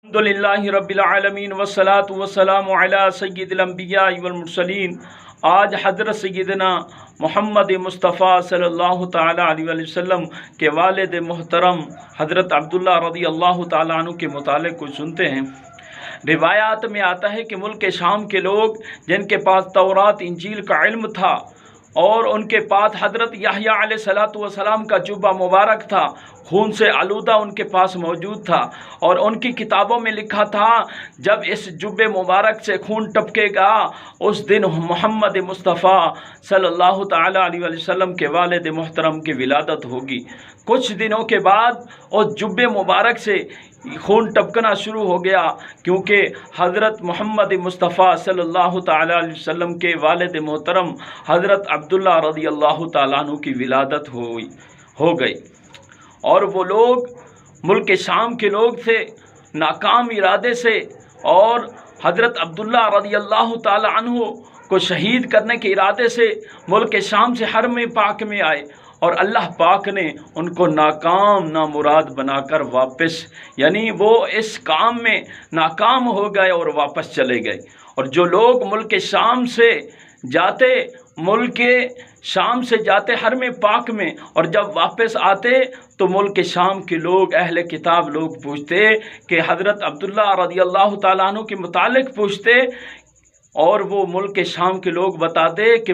الحمدللہ رب العالمین والصلاة والسلام علی سید الانبیاء والمرسلین۔ آج حضرت سیدنا محمد مصطفیٰ صلی اللہ تعالیٰ علیہ وسلم کے والد محترم حضرت عبداللہ رضی اللہ تعالیٰ عنہ کے متعلق کچھ سنتے ہیں۔ روایات میں آتا ہے کہ ملک شام کے لوگ جن کے پاس تورات انجیل کا علم تھا اور ان کے پاس حضرت یحییٰ علیہ السلام کا جبہ مبارک تھا، خون سے آلودہ ان کے پاس موجود تھا، اور ان کی کتابوں میں لکھا تھا جب اس جبے مبارک سے خون ٹپکے گا اس دن محمد مصطفیٰ صلی اللہ تعالیٰ علیہ وسلم کے والد محترم کی ولادت ہوگی۔ کچھ دنوں کے بعد اس جبے مبارک سے خون ٹپکنا شروع ہو گیا، کیونکہ حضرت محمد مصطفیٰ صلی اللہ تعالیٰ علیہ وسلم کے والد محترم حضرت عبداللہ رضی اللہ تعالیٰ عنہ کی ولادت ہو گئی، اور وہ لوگ ملک شام کے لوگ تھے، ناکام ارادے سے، اور حضرت عبداللہ رضی اللہ تعالیٰ عنہ کو شہید کرنے کے ارادے سے ملک شام سے حرم پاک میں آئے، اور اللہ پاک نے ان کو ناکام نامراد بنا کر واپس، یعنی وہ اس کام میں ناکام ہو گئے اور واپس چلے گئے۔ اور جو لوگ ملک شام سے جاتے حرم پاک میں، اور جب واپس آتے تو ملک شام کے لوگ اہل کتاب لوگ پوچھتے کہ حضرت عبداللہ رضی اللہ تعالیٰ عنہ کے متعلق پوچھتے، اور وہ ملک شام کے لوگ بتاتے کہ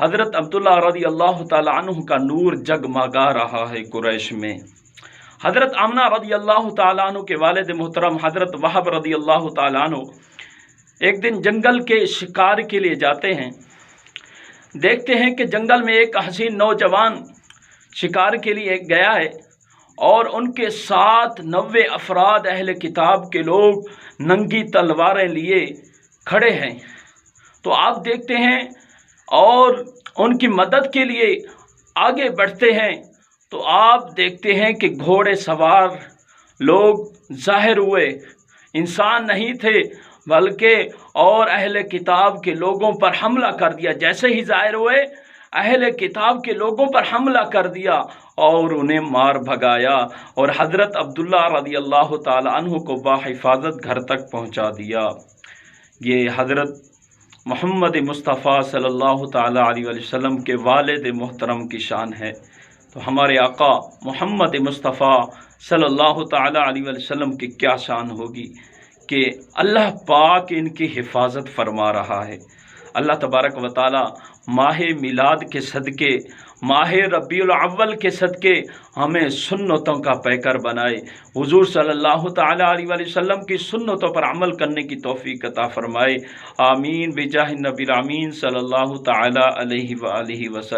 حضرت عبداللہ رضی اللہ تعالیٰ عنہ کا نور جگمگا رہا ہے قریش میں۔ حضرت آمنہ رضی اللہ تعالیٰ عنہ کے والد محترم حضرت وہب رضی اللہ تعالیٰ عنہ ایک دن جنگل کے شکار کے لیے جاتے ہیں۔ دیکھتے ہیں کہ جنگل میں ایک حسین نوجوان شکار کے لیے گیا ہے، اور ان کے ساتھ 90 افراد اہل کتاب کے لوگ ننگی تلواریں لیے کھڑے ہیں۔ تو آپ دیکھتے ہیں اور ان کی مدد کے لیے آگے بڑھتے ہیں، تو آپ دیکھتے ہیں کہ گھوڑے سوار لوگ ظاہر ہوئے، انسان نہیں تھے بلکہ اور اہل کتاب کے لوگوں پر حملہ کر دیا۔ جیسے ہی ظاہر ہوئے اہل کتاب کے لوگوں پر حملہ کر دیا اور انہیں مار بھگایا، اور حضرت عبداللہ رضی اللہ تعالی عنہ کو بحفاظت گھر تک پہنچا دیا۔ یہ حضرت محمد مصطفیٰ صلی اللہ تعالیٰ علیہ وسلم کے والد محترم کی شان ہے۔ تو ہمارے آقا محمد مصطفیٰ صلی اللہ تعالیٰ علیہ وسلم کی کیا شان ہوگی کہ اللہ پاک ان کی حفاظت فرما رہا ہے۔ اللہ تبارک و تعالیٰ ماہ میلاد کے صدقے، ماہ ربیع الاول کے صدقے ہمیں سنتوں کا پیکر بنائے، حضور صلی اللہ تعالیٰ علیہ وسلم کی سنتوں پر عمل کرنے کی توفیق عطا فرمائے۔ آمین بجاہ النبی الامین صلی اللہ تعالیٰ علیہ وآلہ وسلم۔